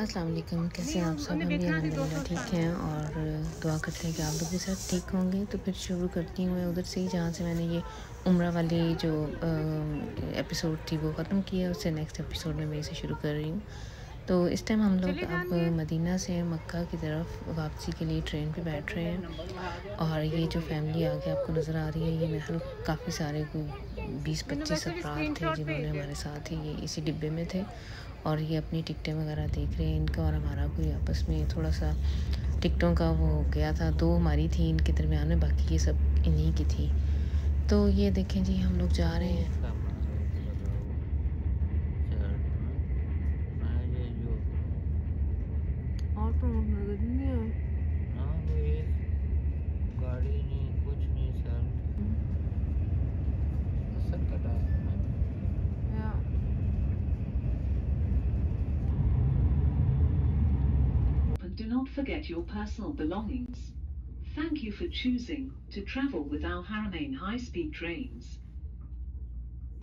अस्सलाम वालेकुम, कैसे हैं आप सब? हम भी अल्हम्दुलिल्लाह ठीक हैं और दुआ करते हैं कि आप लोग भी सब ठीक होंगे। तो फिर शुरू करती हूँ मैं उधर से ही जहाँ से मैंने ये उम्रा वाली जो एपिसोड थी वो ख़त्म किया, उससे नेक्स्ट एपिसोड में वहीं से शुरू कर रही हूँ। तो इस टाइम हम लोग अब मदीना से मक्का की तरफ वापसी के लिए ट्रेन पे बैठ रहे हैं और ये जो फैमिली आगे आपको नज़र आ रही है, ये मेरे ख्याल काफ़ी सारे कोई 20-25 अफराद थे जिन्होंने हमारे साथ ही ये इसी डिब्बे में थे और ये अपनी टिकटें वगैरह देख रहे हैं। इनका और हमारा कोई आपस में थोड़ा सा टिकटों का वो हो गया था, 2 हमारी थी इनके दरमियान में, बाकी ये सब इन्हीं की थी। तो ये देखें जी, हम लोग जा रहे हैं। और तो नजर ही नहीं आए। हाँ कोई गाड़ी नहीं, कुछ नहीं सर। असर कटा है ना। या And do not forget your personal belongings. Thank you for choosing to travel with Al Haramain high-speed trains.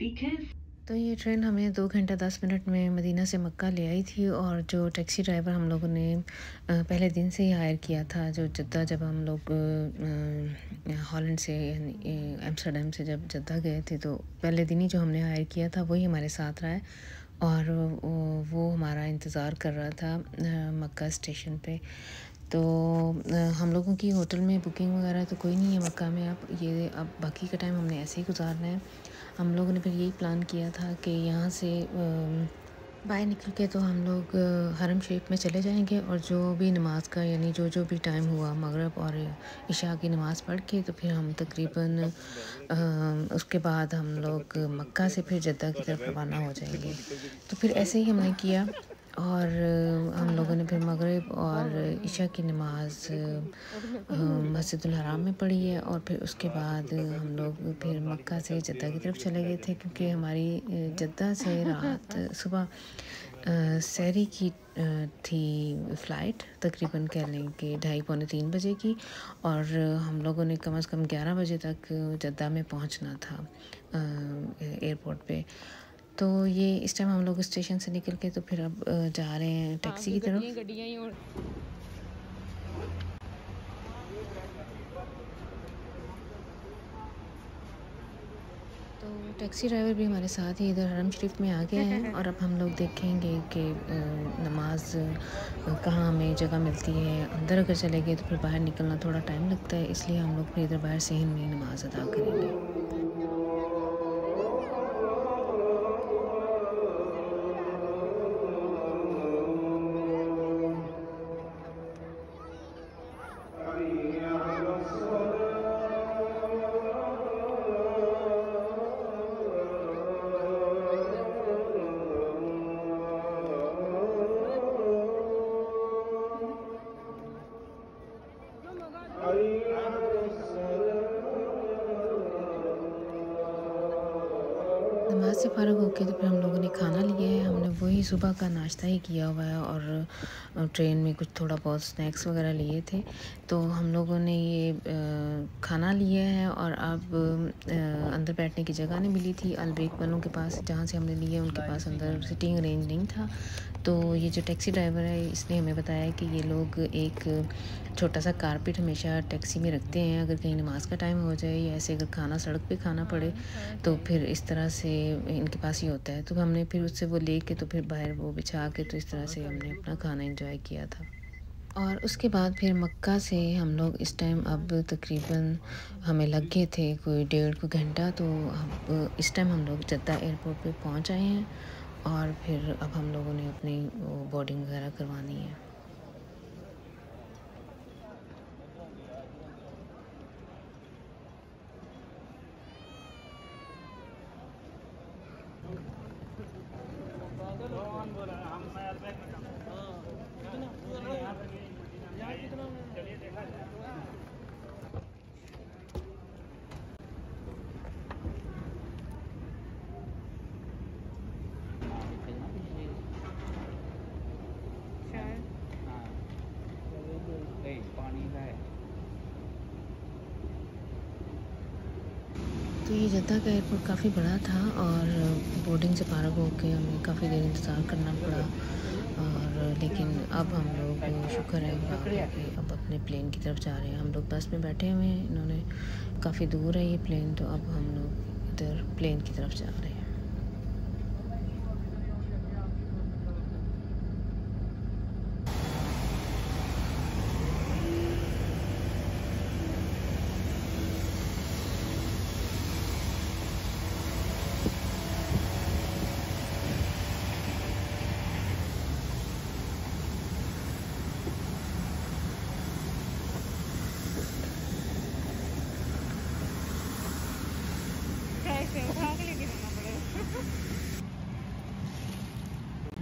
Be careful. तो ये ट्रेन हमें 2 घंटा 10 मिनट में मदीना से मक्का ले आई थी और जो टैक्सी ड्राइवर हम लोगों ने पहले दिन से ही हायर किया था, जो जद्दा जब हम लोग हॉलैंड से यानी एम्स्टर्डम से जब जद्दा गए थे, तो पहले दिन ही जो हमने हायर किया था वही हमारे साथ रहा है और वो हमारा इंतज़ार कर रहा था मक्का स्टेशन पे। तो हम लोगों की होटल में बुकिंग वगैरह तो कोई नहीं है मक्का में। अब बाकी का टाइम हमने ऐसे ही गुजारना है। हम लोगों ने फिर यही प्लान किया था कि यहाँ से बाहर निकल के तो हम लोग हरम शरीफ में चले जाएंगे और जो भी नमाज का यानी जो भी टाइम हुआ मगरिब और इशा की नमाज़ पढ़ के तो फिर हम तकरीबन उसके बाद हम लोग मक्का से फिर जद्दा की तरफ रवाना हो जाएंगे। तो फिर ऐसे ही हमने किया और हम लोगों ने फिर मगरिब और इशा की नमाज़ मस्जिदुल हराम में पढ़ी है और फिर उसके बाद हम लोग फिर मक्का से जद्दा की तरफ चले गए थे, क्योंकि हमारी जद्दा से रात सुबह सहरी की थी फ़्लाइट, तकरीबन कह लें कि 2:30-3 बजे की, और हम लोगों ने कम से कम 11 बजे तक जद्दा में पहुंचना था एयरपोर्ट पे। तो ये इस टाइम हम लोग स्टेशन से निकल के तो फिर अब जा रहे हैं टैक्सी की तरफ। तो टैक्सी ड्राइवर भी हमारे साथ ही इधर हरम शरीफ में आ गया है और अब हम लोग देखेंगे कि नमाज कहाँ हमें जगह मिलती है। अंदर अगर चले गए तो फिर बाहर निकलना थोड़ा टाइम लगता है, इसलिए हम लोग फिर इधर बाहर से ही नमाज अदा करेंगे। नमाज से फ़ारग होके तो फिर हम लोगों ने खाना लिया है। हमने वही सुबह का नाश्ता ही किया हुआ है और ट्रेन में कुछ थोड़ा बहुत स्नैक्स वगैरह लिए थे। तो हम लोगों ने ये खाना लिया है और अब अंदर बैठने की जगह नहीं मिली थी। अलब्रेक वालों के पास जहाँ से हमने लिए उनके पास अंदर सिटिंग अरेंज नहीं था। तो ये जो टैक्सी ड्राइवर है इसने हमें बताया कि ये लोग एक छोटा सा कारपेट हमेशा टैक्सी में रखते हैं, अगर कहीं नमाज का टाइम हो जाए या ऐसे अगर खाना सड़क पे खाना पड़े तो फिर इस तरह से इनके पास ही होता है। तो हमने फिर उससे वो लेके तो फिर बाहर वो बिछा के तो इस तरह से हमने अपना खाना एंजॉय किया था। और उसके बाद फिर मक्का से हम लोग इस टाइम अब तकरीबन हमें लग गए थे कोई 1.5 घंटा। तो अब इस टाइम हम लोग जद्दा एयरपोर्ट पे पहुंच आए हैं और फिर अब हम लोगों ने अपनी बोर्डिंग वगैरह करवानी है। शायद तो ये जद्दा का एयरपोर्ट काफ़ी बड़ा था और बोर्डिंग से फारग होकर हमें काफ़ी देर इंतज़ार करना पड़ा। और लेकिन अब हम लोग शुक्र है अल्लाह का कि अब अपने प्लेन की तरफ जा रहे हैं। हम लोग बस में बैठे हुए हैं, इन्होंने काफ़ी दूर है ये प्लेन, तो अब हम लोग इधर प्लेन की तरफ जा रहे हैं।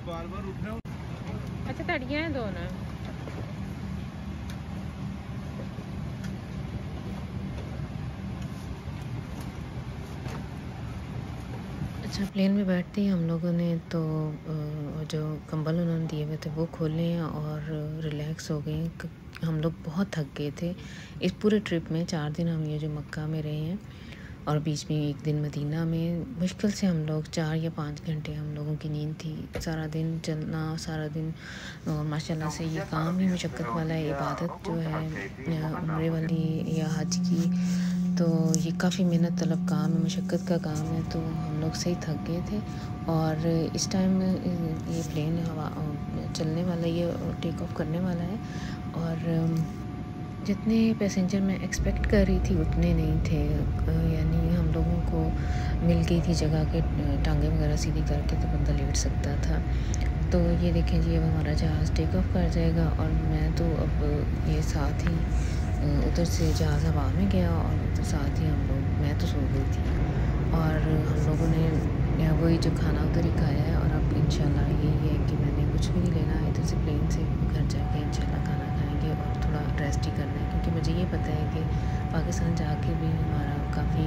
बार-बार उठना। अच्छा तड़ियाँ हैं दोनों। अच्छा, प्लेन में बैठते ही हम लोगों ने तो जो कंबल उन्होंने दिए हुए थे वो खोले और रिलैक्स हो गए। हम लोग बहुत थक गए थे इस पूरे ट्रिप में। 4 दिन हम ये जो मक्का में रहे हैं और बीच में एक दिन मदीना में, मुश्किल से हम लोग 4 या 5 घंटे हम लोगों की नींद थी। सारा दिन चलना, सारा दिन माशाल्लाह से ये काम ही मुशक्क़त वाला है। इबादत जो है उम्रे वाली या हज की, तो ये काफ़ी मेहनत तलब काम है, मुशक्क़त का काम है। तो हम लोग सही थक गए थे और इस टाइम ये प्लेन हवा चलने वाला, ये टेक ऑफ करने वाला है और जितने पैसेंजर मैं एक्सपेक्ट कर रही थी उतने नहीं थे। यानी हम लोगों को मिल गई थी जगह के टांगे वगैरह सीधी करके तो बंदा लेट सकता था। तो ये देखें जी, अब हमारा जहाज़ टेक ऑफ कर जाएगा और मैं तो अब ये साथ ही उधर से जहाज़ हवा में गया और उधर साथ ही हम लोग, मैं तो सो गई थी और हम लोगों ने वही जो खाना उधर ही खाया है। और अब इंशाल्लाह यही है कि मैंने कुछ भी नहीं लेना है इधर से, प्लेन से घर जाके इंशाल्लाह खाना खाएंगे और थोड़ा रेस्ट ही करना है, क्योंकि मुझे ये पता है कि पाकिस्तान जाके भी हमारा काफ़ी,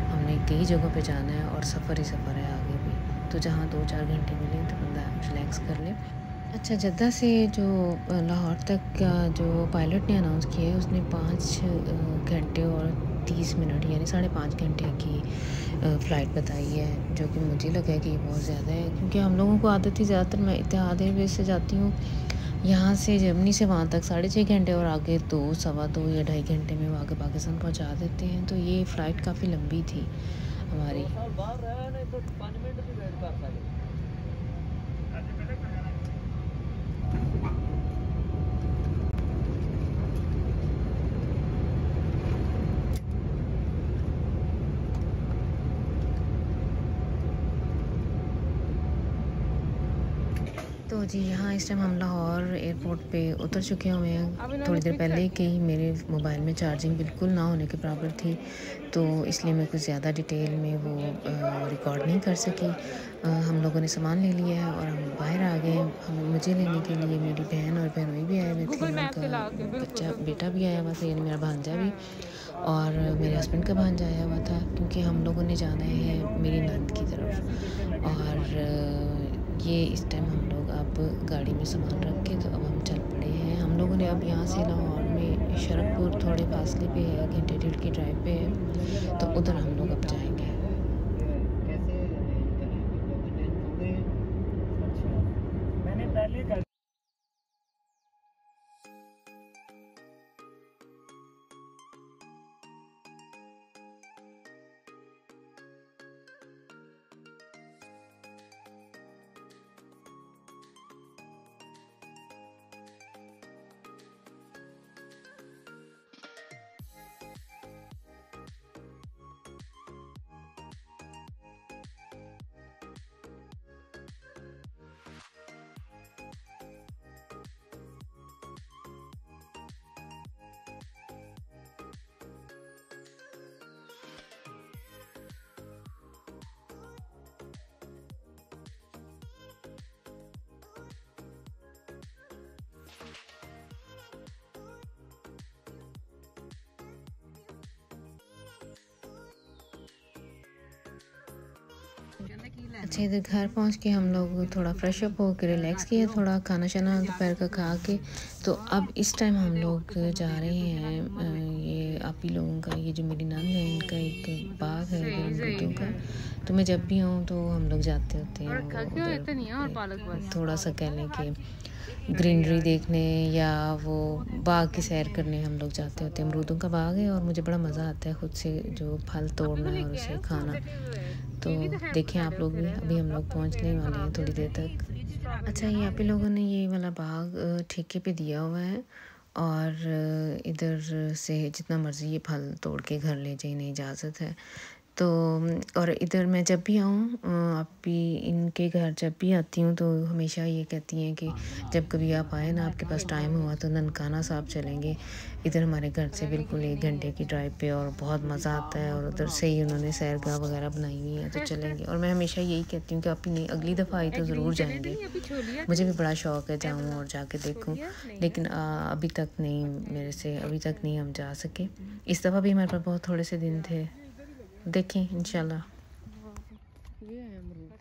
हमने कई जगहों पे जाना है और सफ़र ही सफ़र है आगे भी। तो जहाँ 2-4 घंटे मिले तो बंदा रिलैक्स कर ले। अच्छा, जद्दा से जो लाहौर तक का जो पायलट ने अनाउंस किया है उसने 5 घंटे और 30 मिनट यानी 5.5 घंटे की फ़्लाइट बताई है, जो कि मुझे लगा कि ये बहुत ज़्यादा है, क्योंकि हम लोगों को आदत ही, ज़्यादातर मैं इत्तेहाद एयरवेज़ से जाती हूँ, यहाँ से जर्मनी से वहाँ तक 6.5 घंटे और आगे 2, सवा 2 या 2.5 घंटे में वहाँ के पाकिस्तान पहुँचा देते हैं। तो ये फ़्लाइट काफ़ी लंबी थी हमारी। तो जी यहाँ इस टाइम हम लाहौर एयरपोर्ट पे उतर चुके हुए हैं। थोड़ी देर पहले कि मेरे मोबाइल में चार्जिंग बिल्कुल ना होने के बराबर थी, तो इसलिए मैं कुछ ज़्यादा डिटेल में वो रिकॉर्ड नहीं कर सकी। हम लोगों ने सामान ले लिया है और हम बाहर आ गए। हम मुझे लेने के लिए मेरी बहन और बहनोई भी आए हुए थे, उनका बच्चा बेटा भी आया हुआ था, यानी मेरा भांजा भी, और मेरे हस्बैंड का भांजा आया हुआ था, क्योंकि हम लोगों ने जाना है मेरी नंद की तरफ। और ये इस टाइम हम लोग अब गाड़ी में सामान रख के तो अब हम चल पड़े हैं। हम लोगों ने अब यहाँ से लाहौर में शरकपुर थोड़े फासले पे है, 1.5 घंटे की ड्राइव पे है, तो उधर हम लोग अब जाएंगे। मैंने पहले कर अच्छा, इधर घर पहुंच के हम लोग थोड़ा फ्रेश अप होकर रिलैक्स किया, थोड़ा खाना शाना दोपहर का खा के। तो अब इस टाइम हम लोग जा रहे हैं ये आप ही लोगों का, ये जो मेरी नंद है इनका एक बाग है इधर अमरूदों का, तो मैं जब भी आऊँ तो हम लोग जाते होते हैं उधर थोड़ा सा कह लें कि ग्रीनरी देखने या वो बाग की सैर करने हम लोग जाते होते हैं। अमरूदों का बाग है और मुझे बड़ा मज़ा आता है खुद से जो फल तोड़ना और उसे खाना। तो देखें आप लोग भी, अभी हम लोग पहुंचने वाले हैं थोड़ी देर तक। अच्छा, ये आप ही लोगों ने ये वाला बाग ठेके पे दिया हुआ है और इधर से जितना मर्ज़ी ये फल तोड़ के घर ले जाए, इन्हें इजाज़त है। तो और इधर मैं जब भी आऊँ, आप भी इनके घर जब भी आती हूँ तो हमेशा ये कहती हैं कि जब कभी आप आए ना, आपके पास टाइम हुआ तो ननकाना साहब चलेंगे। इधर हमारे घर से बिल्कुल 1 घंटे की ड्राइव पे और बहुत मज़ा आता है और उधर से ही उन्होंने सैरगाह वगैरह बनाई हुई है, तो चलेंगे। और मैं हमेशा यही कहती हूँ कि आप नहीं, अगली दफ़ा आई तो ज़रूर जाएंगे। मुझे भी बड़ा शौक़ है जाऊँ और जाके देखूँ, लेकिन अभी तक नहीं, मेरे से अभी तक नहीं हम जा सके। इस दफ़ा भी हमारे पास बहुत थोड़े से दिन थे, देखें इंशाल्लाह। ये है अमरूद।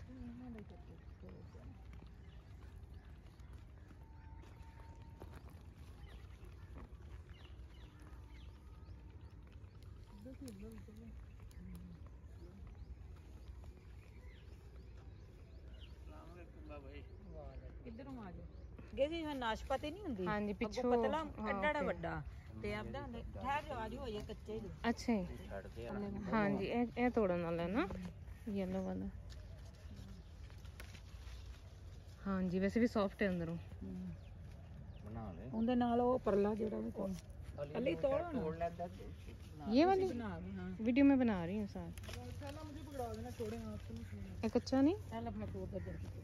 इधरों आ जाओ। गेजी में नाशपाती नहीं होंदी। हाँ जी, पिछो पतला एडा बड़ा ते आपदा ठहर जाओ, आ जाओ, ये कच्चे ही। अच्छा, हाँ जी, ए तोड़न वाला है ना, येलो वाला। हाँ जी, वैसे भी सॉफ्ट है अंदरों। बना ले उनदे नाल ओ परला जेड़ा भी कोई अली तोड़ो ना, ये वाली बना हां वीडियो में बना रही हूँ साथ। पहला मुझे पकड़ा देना, छोड़े हाथ से नहीं। कच्चा नहीं, पहला अपना तोड़ दे जल्दी।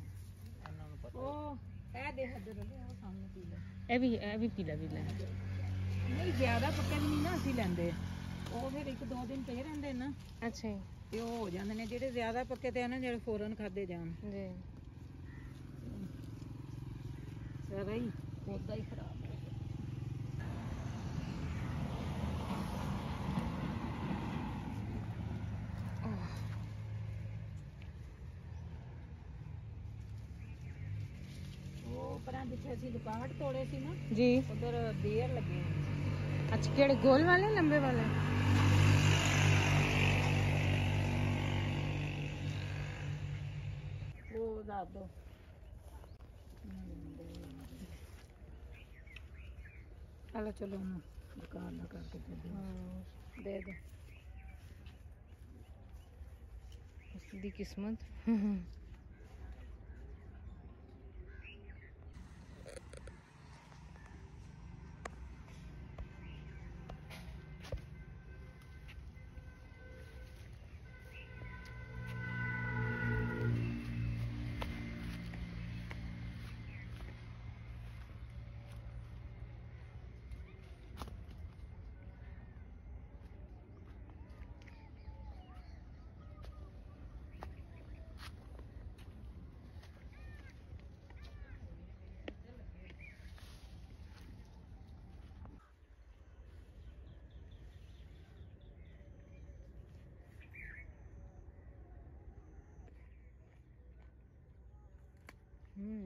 ओ ए दे हदर दे ओ सामने पी ले। ए भी पीला है। नहीं ज्यादा पक्के नहीं ना ਅਸੀਂ ਲੈਂਦੇ, ਉਹ ਫਿਰ 1-2 ਦਿਨ ਪਏ ਰਹਿੰਦੇ ਨਾ। ਅੱਛਾ ਜੀ, ਤੇ ਉਹ ਹੋ ਜਾਂਦੇ ਨੇ ਜਿਹੜੇ ਜ਼ਿਆਦਾ ਪੱਕੇ ਤੇ ਆ ਨਾ, ਜਿਹੜੇ ਫੌਰਨ ਖਾਦੇ ਜਾਣ। ਜੀ ਸਾਰਾ ਹੀ ਪੌਦਾ ਹੀ ਖਰਾਬ ਹੋ ਗਿਆ। ਉਹ ਪਰਾਂ ਜਿੱਥੇ ਅਸੀਂ ਦੁਕਾਨ ਤੋੜੇ ਸੀ ਨਾ जी। ਉਧਰ ਬੇਰ ਲੱਗੇ ਹੋਏ ਸੀ। अच्छा, केड़े गोल वाले लंबे वाले? वो दाद दो। चलो चलो ना दुकान ना करके दे दो। उसकी किस्मत।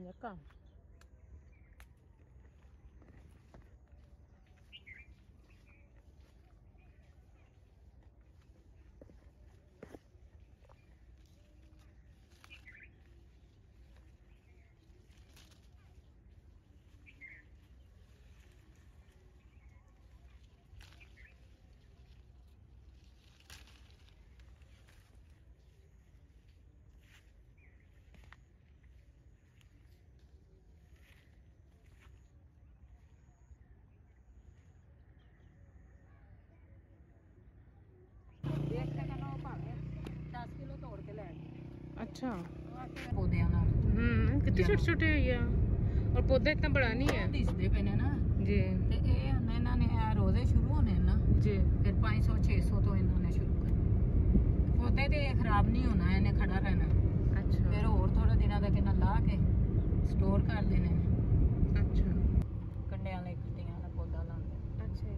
Lecker. अच्छा, पौधे ना कितने छोटे छोटे है ये, और पौधा इतना बड़ा नहीं है। दिसदे पे ने ना जी, ते ए ਇਹਨਾਂ ਨੇ ਰੋਜ਼ੇ ਸ਼ੁਰੂ ਹੋਣੇ ਨਾ जी, ਫਿਰ 500 600 ਤੋਂ ਇਹਨਾਂ ਨੇ ਸ਼ੁਰੂ ਕਰਨਾ। ਪੌਦੇ ਤੇ ਖਰਾਬ ਨਹੀਂ ਹੋਣਾ, ਇਹਨੇ ਖੜਾ ਰਹਿਣਾ। अच्छा, ਫਿਰ ਹੋਰ ਥੋੜੇ ਦਿਨਾਂ ਦਾ ਕਿੰਨਾ ਲਾ ਕੇ ਸਟੋਰ ਕਰ ਦੇਣੇ ਨੇ। अच्छा, ਕੰਡਿਆਂ ਵਾਲੇ ਖੱਟੀਆਂ ਵਾਲਾ ਪੌਦਾ ਲਾਉਂਦੇ। अच्छा,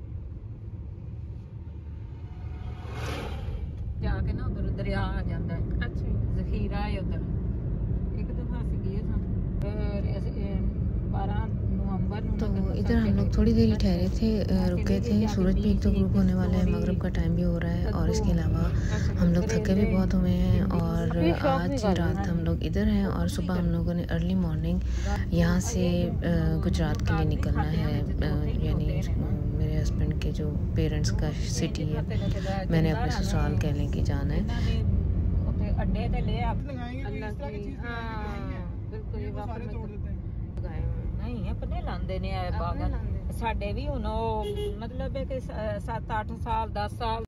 ਜਾ ਕੇ ਨਾ ਉਧਰ ਦਰਿਆ ਆ ਜਾਂਦਾ ਹੈ, अच्छा, ਜ਼ਖੀਰਾ ਹੈ ਉਧਰ। ਇੱਕ ਦਫਾ ਅਸੀਂ ਗਏ ਸਾਂ, ਫਿਰ ਅਸੀਂ 12 नवंबर तो इधर हम लोग थोड़ी देर ही ठहरे थे, रुके थे। सूरज भी एक तो ग्रुप होने वाला है, मगरिब का टाइम भी हो रहा है और इसके अलावा हम लोग थके भी बहुत हुए हैं। और आज रात हम लोग इधर हैं और सुबह हम लोगों ने अर्ली मॉर्निंग यहाँ से गुजरात के लिए निकलना है। यानी मेरे हस्बैंड के जो पेरेंट्स का सिटी है, मैंने अपने ससुराल कह लें कि जाना है। अड्डे ते ले आप अल्लाह की बिल्कुल ये वापस में लगाए हुए नहीं अपने लांदे ने बागन साडे भी हुन मतलब 7-8 साल 10 साल